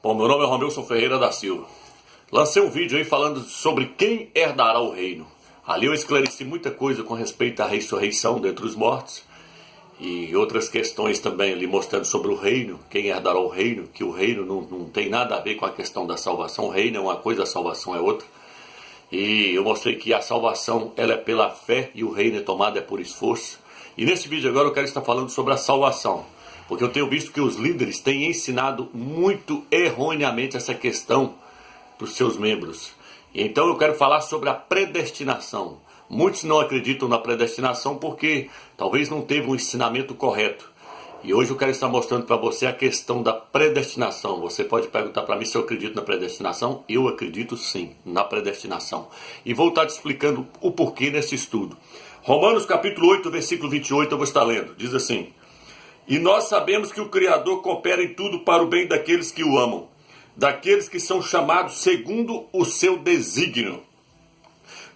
Bom, meu nome é Romilson Ferreira da Silva. Lancei um vídeo aí falando sobre quem herdará o reino. Ali eu esclareci muita coisa com respeito à ressurreição dentre os mortos e outras questões também ali mostrando sobre o reino, quem herdará o reino, que o reino não tem nada a ver com a questão da salvação. O reino é uma coisa, a salvação é outra. E eu mostrei que a salvação ela é pela fé e o reino é tomado por esforço. E nesse vídeo agora eu quero estar falando sobre a salvação. Porque eu tenho visto que os líderes têm ensinado muito erroneamente essa questão para os seus membros. Então eu quero falar sobre a predestinação. Muitos não acreditam na predestinação porque talvez não teve um ensinamento correto. E hoje eu quero estar mostrando para você a questão da predestinação. Você pode perguntar para mim se eu acredito na predestinação. Eu acredito sim na predestinação. E vou estar te explicando o porquê nesse estudo. Romanos capítulo 8, versículo 28, eu vou estar lendo. Diz assim: E nós sabemos que o Criador coopera em tudo para o bem daqueles que o amam, daqueles que são chamados segundo o seu desígnio.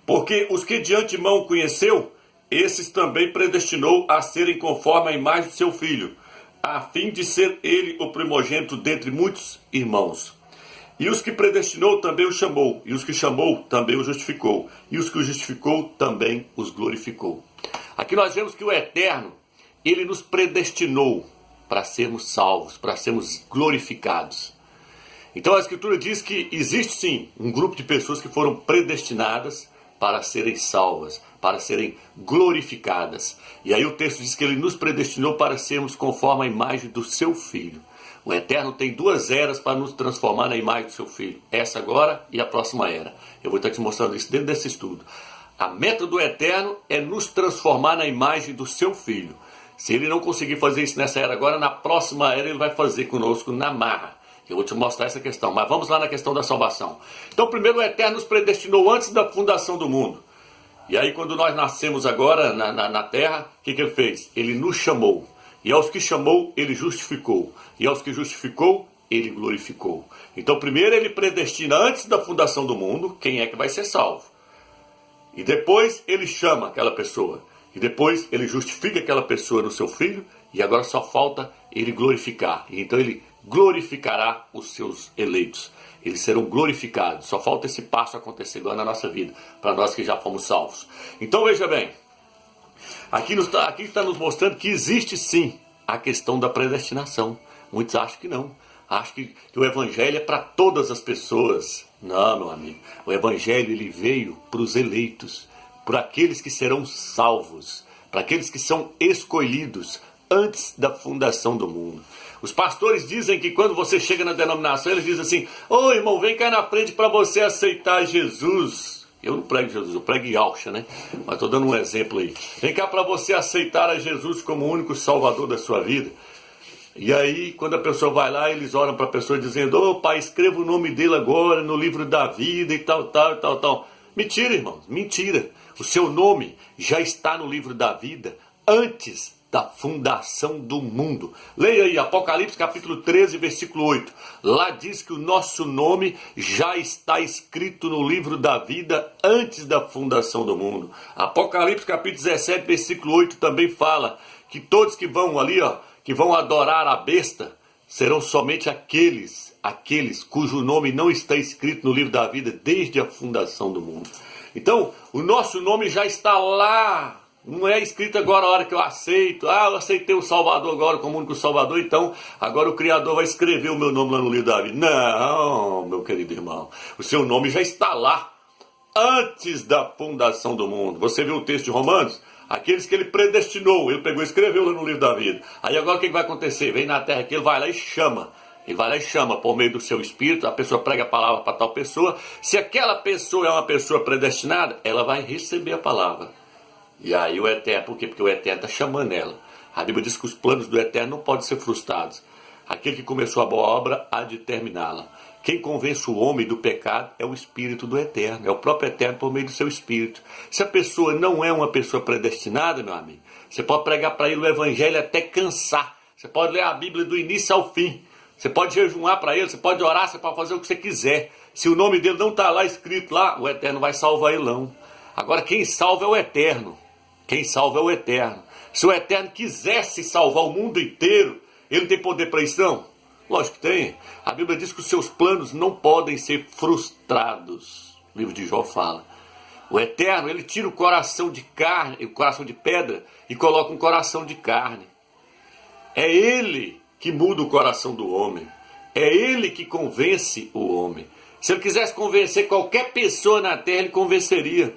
Porque os que de antemão conheceu, esses também predestinou a serem conforme a imagem de seu Filho, a fim de ser ele o primogênito dentre muitos irmãos. E os que predestinou também o chamou, e os que chamou também o justificou, e os que o justificou também os glorificou. Aqui nós vemos que o Eterno, ele nos predestinou para sermos salvos, para sermos glorificados. Então a Escritura diz que existe sim um grupo de pessoas que foram predestinadas para serem salvas, para serem glorificadas. E aí o texto diz que ele nos predestinou para sermos conforme a imagem do seu Filho. O Eterno tem duas eras para nos transformar na imagem do seu Filho. Essa agora e a próxima era. Eu vou estar te mostrando isso dentro desse estudo. A meta do Eterno é nos transformar na imagem do seu Filho. Se ele não conseguir fazer isso nessa era agora, na próxima era ele vai fazer conosco na marra. Eu vou te mostrar essa questão, mas vamos lá na questão da salvação. Então, primeiro, o Eterno nos predestinou antes da fundação do mundo. E aí, quando nós nascemos agora na terra, o que ele fez? Ele nos chamou. E aos que chamou, ele justificou. E aos que justificou, ele glorificou. Então, primeiro, ele predestina antes da fundação do mundo quem é que vai ser salvo. E depois, ele chama aquela pessoa. E depois, ele justifica aquela pessoa no seu Filho. E agora só falta ele glorificar. E então, ele glorificará os seus eleitos. Eles serão glorificados. Só falta esse passo acontecer agora na nossa vida, para nós que já fomos salvos. Então veja bem, aqui está nos mostrando que existe sim a questão da predestinação. Muitos acham que não. Acham que o Evangelho é para todas as pessoas. Não, meu amigo. O Evangelho ele veio para os eleitos, para aqueles que serão salvos, para aqueles que são escolhidos antes da fundação do mundo. Os pastores dizem que quando você chega na denominação, eles dizem assim: ô irmão, vem cá na frente para você aceitar Jesus. Eu não prego Jesus, eu prego Yalcha, né? Mas estou dando um exemplo aí. Vem cá para você aceitar a Jesus como o único salvador da sua vida. E aí, quando a pessoa vai lá, eles oram para a pessoa dizendo: ô pai, escreva o nome dele agora no livro da vida e tal, tal, e tal, tal. Mentira, irmãos, mentira. O seu nome já está no livro da vida antes da fundação do mundo. Leia aí Apocalipse capítulo 13, versículo 8. Lá diz que o nosso nome já está escrito no livro da vida antes da fundação do mundo. Apocalipse capítulo 17, versículo 8 também fala que todos que vão ali, que vão adorar a besta, serão somente aqueles cujo nome não está escrito no livro da vida desde a fundação do mundo. Então, o nosso nome já está lá. Não é escrito agora a hora que eu aceito. Eu aceitei o Salvador agora como único Salvador, então agora o Criador vai escrever o meu nome lá no livro da vida. Não, meu querido irmão. O seu nome já está lá antes da fundação do mundo. Você viu o texto de Romanos? Aqueles que ele predestinou, ele pegou e escreveu lá no livro da vida. Aí agora o que vai acontecer? Vem na terra que ele vai lá e chama. Ele vai lá e chama por meio do seu espírito, a pessoa prega a palavra para tal pessoa. Se aquela pessoa é uma pessoa predestinada, ela vai receber a palavra. E aí o Eterno, por quê? Porque o Eterno está chamando ela. A Bíblia diz que os planos do Eterno não podem ser frustrados. Aquele que começou a boa obra há de terminá-la. Quem convence o homem do pecado é o Espírito do Eterno. É o próprio Eterno por meio do seu Espírito. Se a pessoa não é uma pessoa predestinada, meu amigo, você pode pregar para ele o Evangelho até cansar. Você pode ler a Bíblia do início ao fim. Você pode jejuar para ele, você pode orar, você pode fazer o que você quiser. Se o nome dele não está lá escrito lá, o Eterno vai salvar ele não. Agora quem salva é o Eterno. Quem salva é o Eterno. Se o Eterno quisesse salvar o mundo inteiro, ele não tem poder para isso não? Lógico que tem. A Bíblia diz que os seus planos não podem ser frustrados. O livro de Jó fala. O Eterno, ele tira o coração de carne, o coração de pedra, e coloca um coração de carne. É ele que muda o coração do homem. É ele que convence o homem. Se ele quisesse convencer qualquer pessoa na terra, ele convenceria.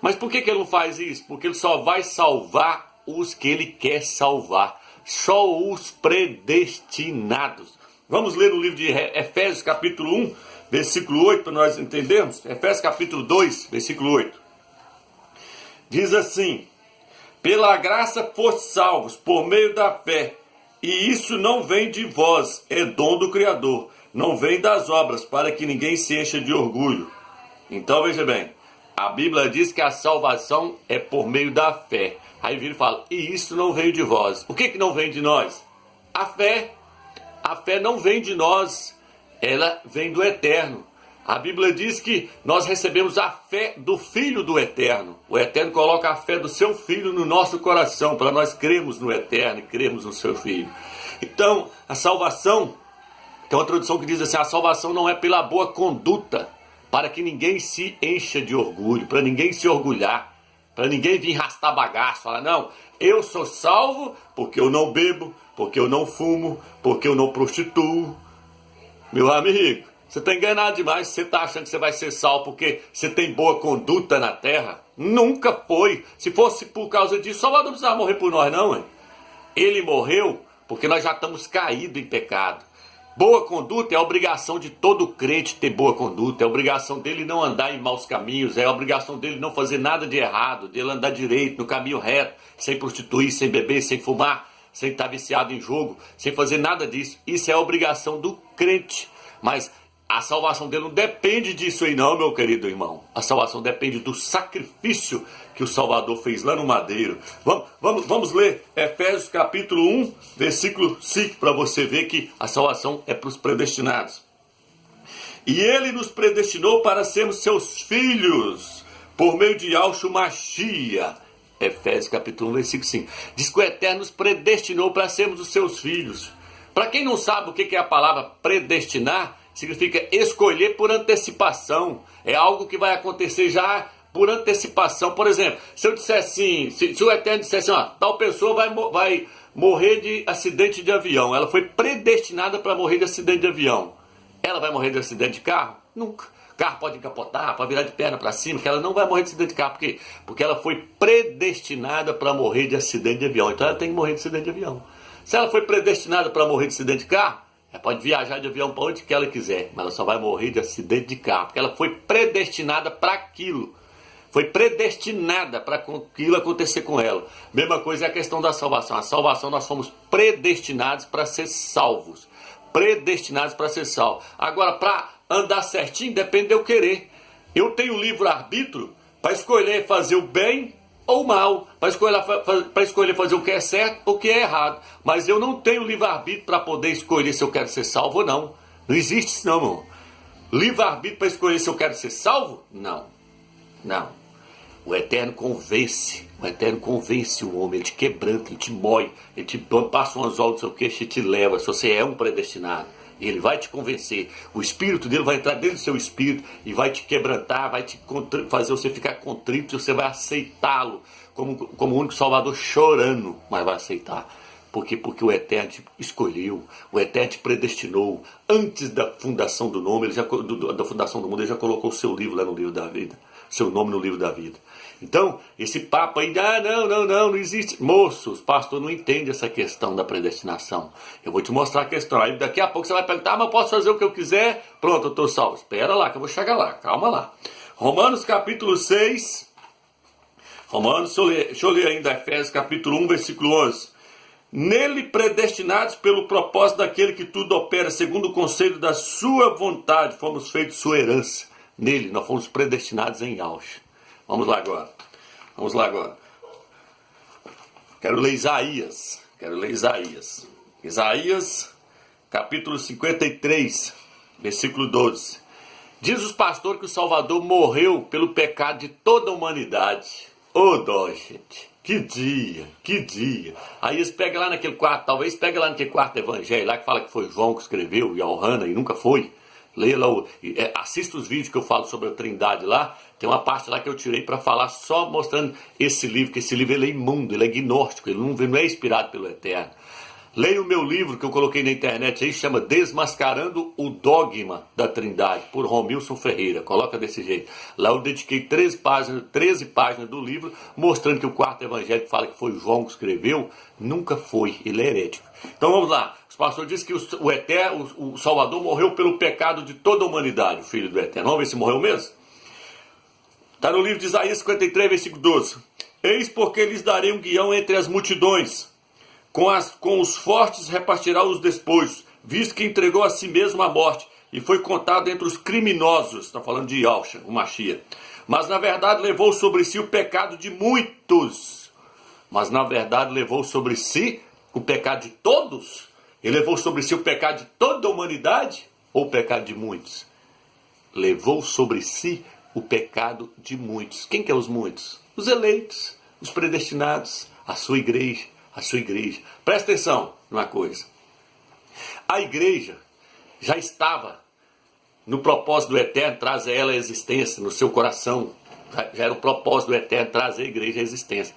Mas por que ele não faz isso? Porque ele só vai salvar os que ele quer salvar. Só os predestinados. Vamos ler o livro de Efésios capítulo 1, versículo 8, para nós entendermos. Efésios capítulo 2, versículo 8. Diz assim: pela graça foste salvos por meio da fé, e isso não vem de vós, é dom do Criador, não vem das obras, para que ninguém se encha de orgulho. Então veja bem, a Bíblia diz que a salvação é por meio da fé. Aí vira e fala, e isso não veio de vós. O que não vem de nós? A fé. A fé não vem de nós, ela vem do Eterno. A Bíblia diz que nós recebemos a fé do Filho do Eterno. O Eterno coloca a fé do seu Filho no nosso coração, para nós crermos no Eterno e crermos no seu Filho. Então, a salvação, tem uma tradução que diz assim, a salvação não é pela boa conduta, para que ninguém se encha de orgulho, para ninguém se orgulhar, para ninguém vir rastar bagaço, falar, não, eu sou salvo porque eu não bebo, porque eu não fumo, porque eu não prostituo. Meu amigo, você está enganado demais. Você está achando que você vai ser salvo porque você tem boa conduta na terra? Nunca foi. Se fosse por causa disso, Salvador não precisava morrer por nós, não, hein? Ele morreu porque nós já estamos caídos em pecado. Boa conduta é a obrigação de todo crente ter boa conduta. É a obrigação dele não andar em maus caminhos. É a obrigação dele não fazer nada de errado. Dele andar direito, no caminho reto, sem prostituir, sem beber, sem fumar, sem estar viciado em jogo, sem fazer nada disso. Isso é a obrigação do crente. Mas a salvação dele não depende disso aí não, meu querido irmão. A salvação depende do sacrifício que o Salvador fez lá no madeiro. Vamos ler Efésios capítulo 1, versículo 5, para você ver que a salvação é para os predestinados. E ele nos predestinou para sermos seus filhos, por meio de Yahshua Mashiach. Efésios capítulo 1, versículo 5. Diz que o Eterno nos predestinou para sermos os seus filhos. Para quem não sabe o que é a palavra predestinar, significa escolher por antecipação. É algo que vai acontecer já por antecipação. Por exemplo, se eu disser assim, se o Eterno disser assim, ó, tal pessoa vai morrer de acidente de avião. Ela foi predestinada para morrer de acidente de avião. Ela vai morrer de acidente de carro? Nunca. O carro pode encapotar, pode virar de perna para cima, que ela não vai morrer de acidente de carro. Por quê? Porque ela foi predestinada para morrer de acidente de avião. Então ela tem que morrer de acidente de avião. Se ela foi predestinada para morrer de acidente de carro, ela pode viajar de avião para onde que ela quiser, mas ela só vai morrer de acidente de carro, porque ela foi predestinada para aquilo. Foi predestinada para aquilo acontecer com ela. Mesma coisa é a questão da salvação. A salvação nós somos predestinados para ser salvos. Predestinados para ser salvos. Agora, para andar certinho, depende de eu querer. Eu tenho livre-arbítrio para escolher fazer o bem ou o mal, para escolher fazer o que é certo ou o que é errado. Mas eu não tenho livre-arbítrio para poder escolher se eu quero ser salvo ou não. Não existe isso não, meu irmão. Livre-arbítrio para escolher se eu quero ser salvo? Não. Não. O Eterno convence. O Eterno convence o homem. Ele te quebranta, ele te mói, ele te passa umas olhos no seu queixo e te leva. Se você é um predestinado, ele vai te convencer. O Espírito dele vai entrar dentro do seu espírito e vai te quebrantar, vai te fazer você ficar contrito e você vai aceitá-lo como o único Salvador, chorando, mas vai aceitar. Por quê? Porque o Eterno te escolheu, o Eterno te predestinou. Antes da fundação do nome, da fundação do mundo, ele já colocou o seu livro lá no livro da vida. Seu nome no livro da vida. Então, esse papo aí, não existe. Moço, os pastores não entendem essa questão da predestinação. Eu vou te mostrar a questão. Aí daqui a pouco você vai perguntar, mas eu posso fazer o que eu quiser? Pronto, eu estou salvo. Espera lá que eu vou chegar lá, calma lá. Romanos capítulo 6. Deixa eu ler ainda Efésios capítulo 1, versículo 11. Nele predestinados pelo propósito daquele que tudo opera segundo o conselho da sua vontade, fomos feitos sua herança. Nele nós fomos predestinados em Yahshua. Vamos lá agora. Quero ler Isaías. Isaías capítulo 53, versículo 12. Diz os pastores que o Salvador morreu pelo pecado de toda a humanidade. Ô dó, gente. Que dia, que dia. Aí eles pegam lá naquele quarto, talvez pegue lá naquele quarto evangelho, lá que fala que foi João que escreveu, e a Ohana, e nunca foi. Leia lá, assista os vídeos que eu falo sobre a Trindade lá, tem uma parte lá que eu tirei para falar só mostrando esse livro, que esse livro ele é imundo, ele é gnóstico, ele não é inspirado pelo Eterno. Leia o meu livro que eu coloquei na internet aí, chama Desmascarando o Dogma da Trindade, por Romilson Ferreira. Coloca desse jeito. Lá eu dediquei 13 páginas do livro, mostrando que o quarto evangelho que fala que foi João que escreveu, nunca foi, ele é herético. Então vamos lá. Os pastores dizem que o Eterno, o Salvador morreu pelo pecado de toda a humanidade, o Filho do Eterno. Vamos ver se morreu mesmo? Está no livro de Isaías 53, versículo 12. Eis porque lhes darei um guião entre as multidões. Com os fortes repartirá os despojos, visto que entregou a si mesmo à morte, e foi contado entre os criminosos. Está falando de Yahshua, o Mashiach. Mas na verdade levou sobre si o pecado de muitos. Mas na verdade levou sobre si o pecado de todos? Ele levou sobre si o pecado de toda a humanidade? Ou o pecado de muitos? Levou sobre si o pecado de muitos. Quem que é os muitos? Os eleitos, os predestinados, a sua igreja. A sua igreja. Presta atenção numa coisa. A igreja já estava no propósito do Eterno trazer ela à existência, no seu coração. Já era o propósito do Eterno trazer a igreja à existência.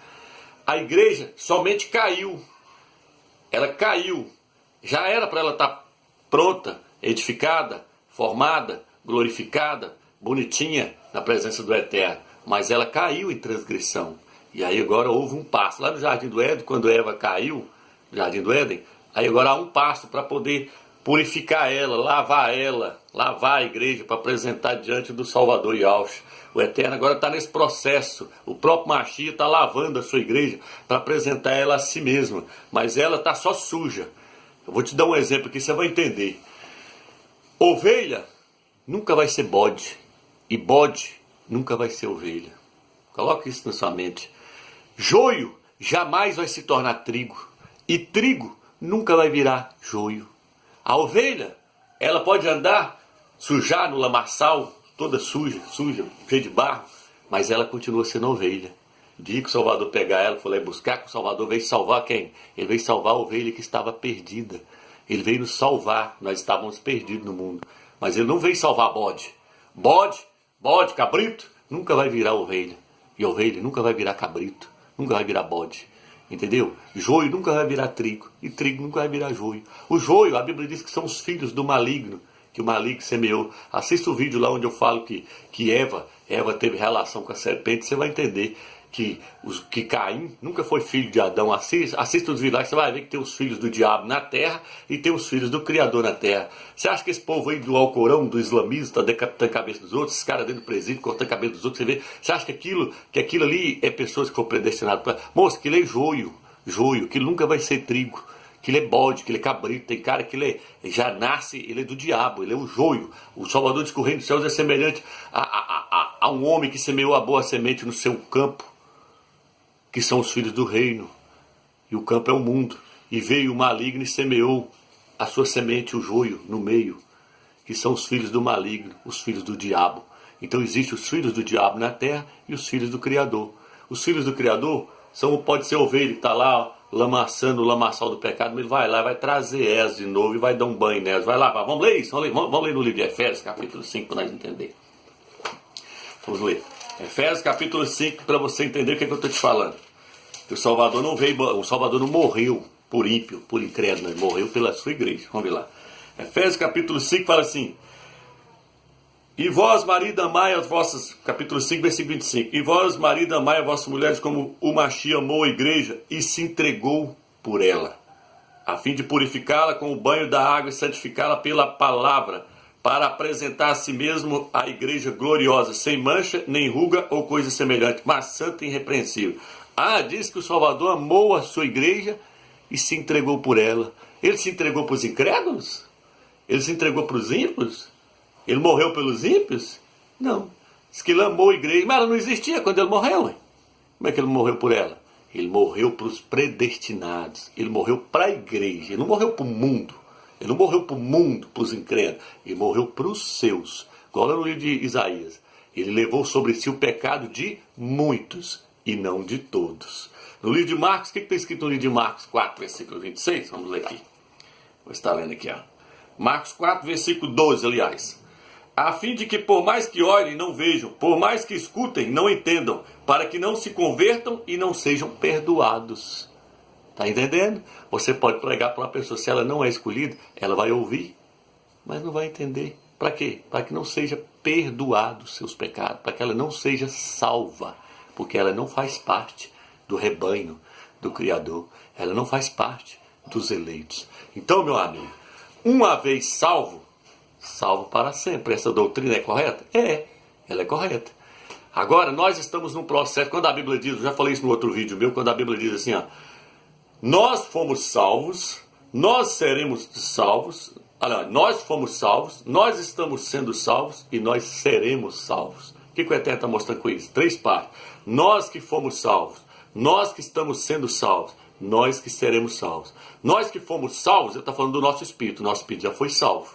A igreja somente caiu. Ela caiu. Já era para ela estar pronta, edificada, formada, glorificada, bonitinha na presença do Eterno. Mas ela caiu em transgressão. E aí agora houve um passo. Lá no Jardim do Éden, quando Eva caiu, no Jardim do Éden, aí agora há um passo para poder purificar ela, lavar a igreja para apresentar diante do Salvador Yahshua. O Eterno agora está nesse processo. O próprio Mashiach está lavando a sua igreja para apresentar ela a si mesma. Mas ela está só suja. Eu vou te dar um exemplo aqui, você vai entender. Ovelha nunca vai ser bode. E bode nunca vai ser ovelha. Coloque isso na sua mente. Joio jamais vai se tornar trigo. E trigo nunca vai virar joio. A ovelha, ela pode andar, sujar no lamaçal, toda suja, cheia de barro, mas ela continua sendo ovelha. O dia que o Salvador pegar ela, for lá e buscar, que o Salvador veio salvar quem? Ele veio salvar a ovelha que estava perdida. Ele veio nos salvar, nós estávamos perdidos no mundo. Mas ele não veio salvar bode. Bode, cabrito, nunca vai virar ovelha. E ovelha nunca vai virar cabrito. Nunca vai virar bode, entendeu? Joio nunca vai virar trigo, e trigo nunca vai virar joio. O joio, a Bíblia diz que são os filhos do maligno, que o maligno semeou. Assista o vídeo lá onde eu falo que Eva teve relação com a serpente, você vai entender que Caim nunca foi filho de Adão. Assista os vídeos lá que você vai ver que tem os filhos do diabo na terra e tem os filhos do Criador na terra. Você acha que esse povo aí do Alcorão, do islamismo, está decapitando a cabeça dos outros, esses caras dentro do presídio cortando a cabeça dos outros, você acha que aquilo ali é pessoas que foram predestinadas para... Moço, aquilo é joio, que nunca vai ser trigo, que ele é bode, que ele é cabrito. Tem cara que ele já nasce, ele é do diabo, ele é o joio. O Salvador diz que o reino dos céus é semelhante a um homem que semeou a boa semente no seu campo, que são os filhos do reino, e o campo é o mundo. E veio o maligno e semeou a sua semente, o joio, no meio, que são os filhos do maligno, os filhos do diabo. Então existem os filhos do diabo na terra e os filhos do Criador. Os filhos do Criador pode ser ovelha que está lá lamaçando o lamaçal do pecado, mas ele vai lá, vai trazer elas de novo e vai dar um banho nelas, vai lavar. Vamos ler isso? Vamos ler no livro de Efésios, capítulo 5, para nós entender. Vamos ler. Efésios capítulo 5, para você entender o que eu estou te falando. Que o Salvador não morreu por ímpio, por incrédulo, ele morreu pela sua igreja. Vamos ver lá. Efésios capítulo 5 fala assim: e vós, marido, amai as vossas... Capítulo 5, versículo 25. E vós, marido, amai as vossas mulheres como o Mashiach amou a igreja e se entregou por ela, a fim de purificá-la com o banho da água e santificá-la pela palavra, para apresentar a si mesmo a igreja gloriosa, sem mancha, nem ruga ou coisa semelhante, mas santa e irrepreensível. Diz que o Salvador amou a sua igreja e se entregou por ela. Ele se entregou para os incrédulos? Ele se entregou para os ímpios? Ele morreu pelos ímpios? Não. Diz que ele amou a igreja, mas ela não existia quando ele morreu. Hein? Como é que ele morreu por ela? Ele morreu para os predestinados. Ele morreu para a igreja. Ele não morreu para o mundo. Ele não morreu para o mundo, para os incrédulos. Ele morreu para os seus. Igual no livro de Isaías. Ele levou sobre si o pecado de muitos e não de todos. No livro de Marcos, o que está escrito no livro de Marcos 4, versículo 26? Vamos ler aqui. Vou estar lendo aqui, ó. Marcos 4, versículo 12, aliás. A fim de que por mais que olhem, não vejam, por mais que escutem, não entendam, para que não se convertam e não sejam perdoados. Está entendendo? Você pode pregar para uma pessoa, se ela não é escolhida, ela vai ouvir, mas não vai entender. Para quê? Para que não seja perdoado os seus pecados, para que ela não seja salva, porque ela não faz parte do rebanho do Criador, ela não faz parte dos eleitos. Então, meu amigo, uma vez salvo, salvo para sempre. Essa doutrina é correta? É, ela é correta. Agora, nós estamos num processo, quando a Bíblia diz, eu já falei isso no outro vídeo meu, quando a Bíblia diz assim, ó, nós fomos salvos, nós seremos salvos, olha, nós fomos salvos, nós estamos sendo salvos e nós seremos salvos. O que o Eterno está mostrando com isso? 3 partes. Nós que fomos salvos, nós que estamos sendo salvos, nós que seremos salvos. Nós que fomos salvos, ele está falando do nosso espírito já foi salvo.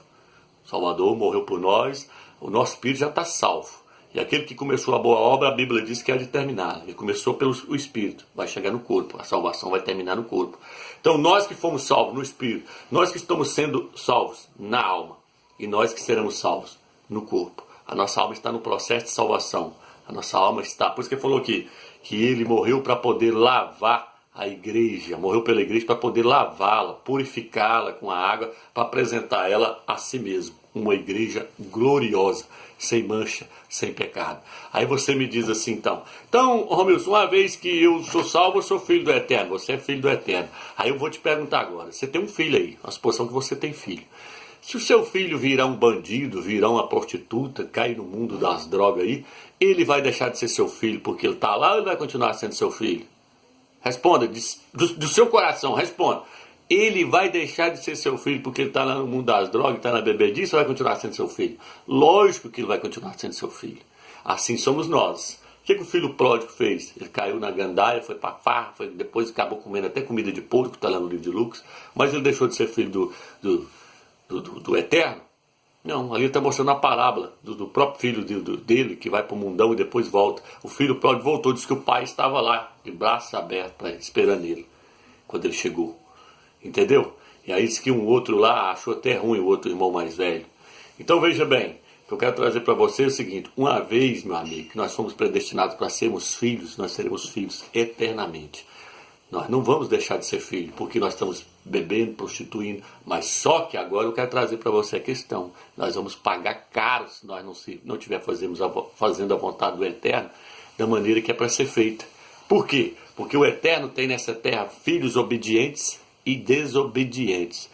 O Salvador morreu por nós, o nosso espírito já está salvo. E aquele que começou a boa obra, a Bíblia diz que é de terminar. Ele começou pelo espírito, vai chegar no corpo. A salvação vai terminar no corpo. Então nós que fomos salvos no espírito, nós que estamos sendo salvos na alma, e nós que seremos salvos no corpo. A nossa alma está no processo de salvação. A nossa alma está, por isso que ele falou aqui, que ele morreu para poder lavar a igreja, morreu pela igreja para poder lavá-la, purificá-la com a água, para apresentar ela a si mesmo. Uma igreja gloriosa, sem mancha, sem pecado. Aí você me diz assim, então, Romilson, uma vez que eu sou salvo, eu sou filho do Eterno, você é filho do Eterno. Aí eu vou te perguntar agora, você tem um filho aí, a suposição que você tem filho. Se o seu filho virar um bandido, virar uma prostituta, cair no mundo das drogas aí, ele vai deixar de ser seu filho porque ele está lá ou ele vai continuar sendo seu filho? Responda, do seu coração, responda. Ele vai deixar de ser seu filho porque ele está lá no mundo das drogas, está na bebedice, ou vai continuar sendo seu filho? Lógico que ele vai continuar sendo seu filho. Assim somos nós. O que o filho pródigo fez? Ele caiu na gandaia, foi para farra, depois acabou comendo até comida de porco, está lá no livro de Lucas, mas ele deixou de ser filho do Eterno? Não, ali está mostrando a parábola do próprio filho dele, que vai para o mundão e depois volta. O filho pródigo voltou, disse que o pai estava lá, de braços abertos, esperando ele, quando ele chegou. Entendeu? E aí disse que um outro lá achou até ruim, o outro irmão mais velho. Então veja bem, o que eu quero trazer para você é o seguinte, uma vez, meu amigo, que nós fomos predestinados para sermos filhos, nós seremos filhos eternamente. Nós não vamos deixar de ser filho, porque nós estamos bebendo, prostituindo, mas só que agora eu quero trazer para você a questão. Nós vamos pagar caro se nós não estiver fazendo a vontade do Eterno da maneira que é para ser feita. Por quê? Porque o Eterno tem nessa terra filhos obedientes e desobedientes.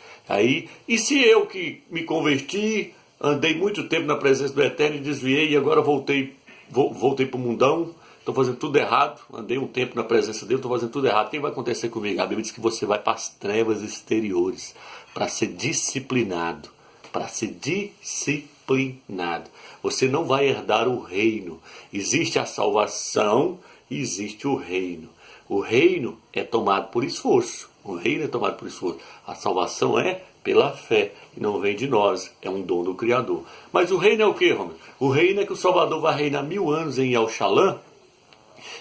E se eu que me converti, andei muito tempo na presença do Eterno e desviei e agora voltei para o mundão, estou fazendo tudo errado, andei um tempo na presença dele, estou fazendo tudo errado. O que vai acontecer comigo? A Bíblia diz que você vai para as trevas exteriores para ser disciplinado. Para ser disciplinado. Você não vai herdar o reino. Existe a salvação e existe o reino. O reino é tomado por esforço. O reino é tomado por esforço. A salvação é pela fé, e não vem de nós, é um dom do Criador. Mas o reino é o que, Romero? O reino é que o Salvador vai reinar 1000 anos em El Shalom,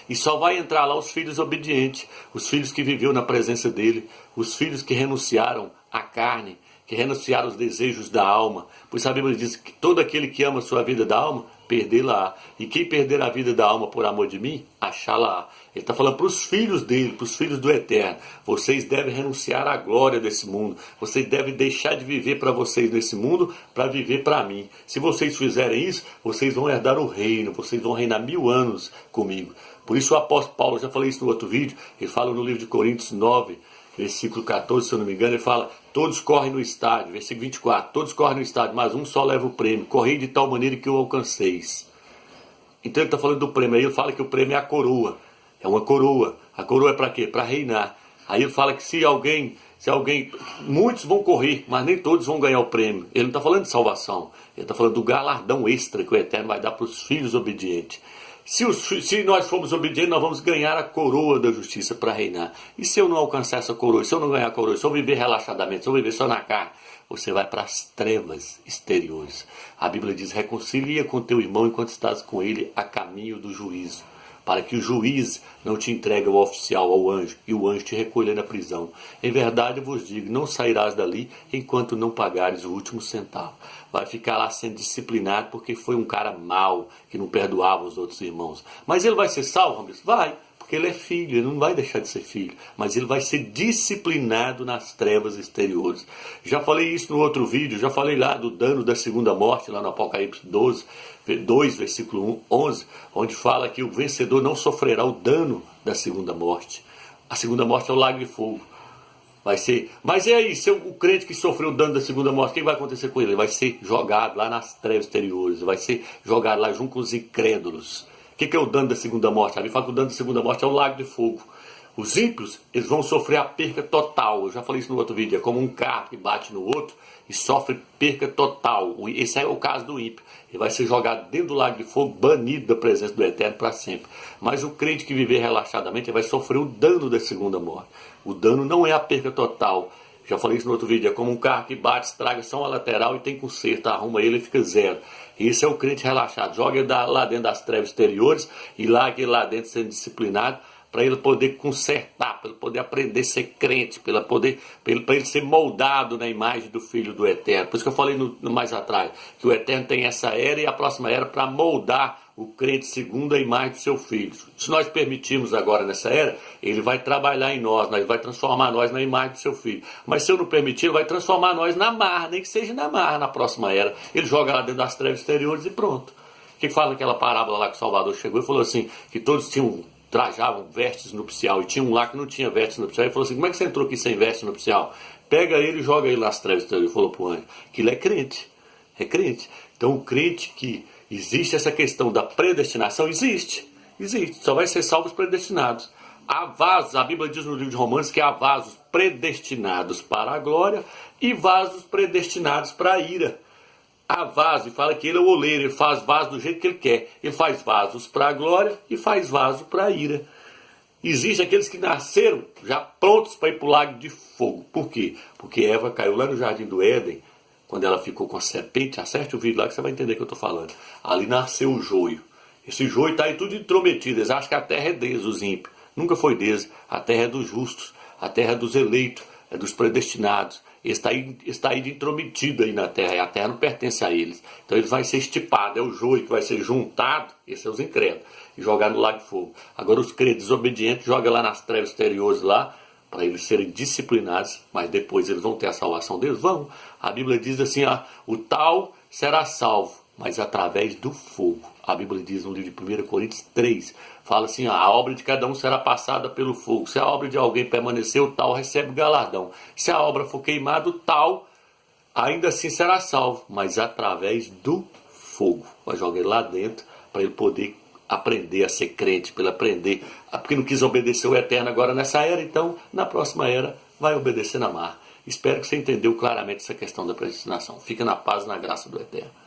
e só vai entrar lá os filhos obedientes, os filhos que viveram na presença dele, os filhos que renunciaram à carne, que renunciaram aos desejos da alma. Pois a Bíblia diz que todo aquele que ama a sua vida da alma, perdê-la. E quem perder a vida da alma por amor de mim, achá-la. Ele está falando para os filhos dele, para os filhos do Eterno. Vocês devem renunciar à glória desse mundo. Vocês devem deixar de viver para vocês nesse mundo, para viver para mim. Se vocês fizerem isso, vocês vão herdar o reino. Vocês vão reinar 1000 anos comigo. Por isso o apóstolo Paulo, eu já falei isso no outro vídeo, ele fala no livro de Coríntios 9, versículo 14, se eu não me engano, ele fala, todos correm no estádio, versículo 24, todos correm no estádio, mas um só leva o prêmio, correi de tal maneira que o alcanceis. Então ele está falando do prêmio, aí ele fala que o prêmio é a coroa, é uma coroa. A coroa é para quê? Para reinar. Aí ele fala que se alguém, muitos vão correr, mas nem todos vão ganhar o prêmio. Ele não está falando de salvação, ele está falando do galardão extra que o Eterno vai dar para os filhos obedientes. Se nós formos obedientes, nós vamos ganhar a coroa da justiça para reinar. E se eu não alcançar essa coroa, se eu não ganhar a coroa, se eu viver relaxadamente, se eu viver só na carne, você vai para as trevas exteriores. A Bíblia diz, reconcilia com teu irmão enquanto estás com ele a caminho do juízo. para que o juiz não te entregue ao oficial, ao anjo, e o anjo te recolha na prisão. Em verdade eu vos digo, não sairás dali enquanto não pagares o último centavo. Vai ficar lá sendo disciplinado porque foi um cara mau, que não perdoava os outros irmãos. Mas ele vai ser salvo, Ramiz? Vai, porque ele é filho, ele não vai deixar de ser filho. Mas ele vai ser disciplinado nas trevas exteriores. Já falei isso no outro vídeo, já falei lá do dano da segunda morte, lá no Apocalipse 2, versículo 11, onde fala que o vencedor não sofrerá o dano da segunda morte. A segunda morte é o lago de fogo. Vai ser. Mas e aí, se o crente que sofreu o dano da segunda morte, o que vai acontecer com ele? Ele vai ser jogado lá nas trevas exteriores, vai ser jogado lá junto com os incrédulos. O que é o dano da segunda morte? A Bíblia fala que o dano da segunda morte é o lago de fogo. Os ímpios, eles vão sofrer a perca total. Eu já falei isso no outro vídeo. É como um carro que bate no outro e sofre perca total. Esse é o caso do ímpio. Ele vai ser jogado dentro do lago de fogo, banido da presença do Eterno para sempre. Mas o crente que viver relaxadamente, ele vai sofrer o dano da segunda morte. O dano não é a perca total. Já falei isso no outro vídeo. É como um carro que bate, estraga só uma lateral e tem conserto. Arruma ele e fica zero. Esse é o crente relaxado. Joga ele lá dentro das trevas exteriores e larga ele lá dentro sendo disciplinado, para ele poder consertar, para ele poder aprender a ser crente, para ele ser moldado na imagem do Filho do Eterno. Por isso que eu falei no mais atrás, que o Eterno tem essa era e a próxima era para moldar o crente segundo a imagem do seu Filho. Se nós permitirmos agora nessa era, ele vai trabalhar em nós, ele vai transformar nós na imagem do seu Filho. Mas se eu não permitir, ele vai transformar nós na marra, nem que seja na marra na próxima era. Ele joga lá dentro das trevas exteriores e pronto. O que fala aquela parábola lá que o Salvador chegou e falou assim, que todos trajavam vestes nupcial, e tinha um lá que não tinha vestes nupcial, e falou assim, como é que você entrou aqui sem vestes nupcial? Pega ele e joga ele nas trevas, ele falou para o anjo, que ele é crente, então o crente que existe essa questão da predestinação, existe, só vai ser salvo os predestinados. Há vasos, a Bíblia diz no livro de Romanos que há vasos predestinados para a glória e vasos predestinados para a ira. Há vaso, e fala que ele é o oleiro, ele faz vaso do jeito que ele quer. Ele faz vasos para a glória e faz vaso para a ira. Existem aqueles que nasceram já prontos para ir para o lago de fogo. Por quê? Porque Eva caiu lá no jardim do Éden, quando ela ficou com a serpente. Acerte o vídeo lá que você vai entender o que eu estou falando. Ali nasceu o joio. Esse joio está aí tudo intrometido. Eles acham que a terra é deles, os ímpios. Nunca foi deles. A terra é dos justos, a terra é dos eleitos, é dos predestinados. Está aí intrometido aí na terra, e a terra não pertence a eles. Então ele vai ser estipado, é o joio que vai ser juntado, esses são os incrédulos, e jogado no lago de fogo. Agora os crentes desobedientes jogam lá nas trevas exteriores lá, para eles serem disciplinados, mas depois eles vão ter a salvação deles? Vão. A Bíblia diz assim, o tal será salvo, mas através do fogo. A Bíblia diz no livro de 1 Coríntios 3, fala assim, a obra de cada um será passada pelo fogo. Se a obra de alguém permanecer, o tal recebe galardão. Se a obra for queimada, o tal ainda assim será salvo, mas através do fogo. Vai jogar ele lá dentro para ele poder aprender a ser crente, para ele aprender, porque não quis obedecer o Eterno agora nessa era, então na próxima era vai obedecer na marra. Espero que você entendeu claramente essa questão da predestinação. Fica na paz e na graça do Eterno.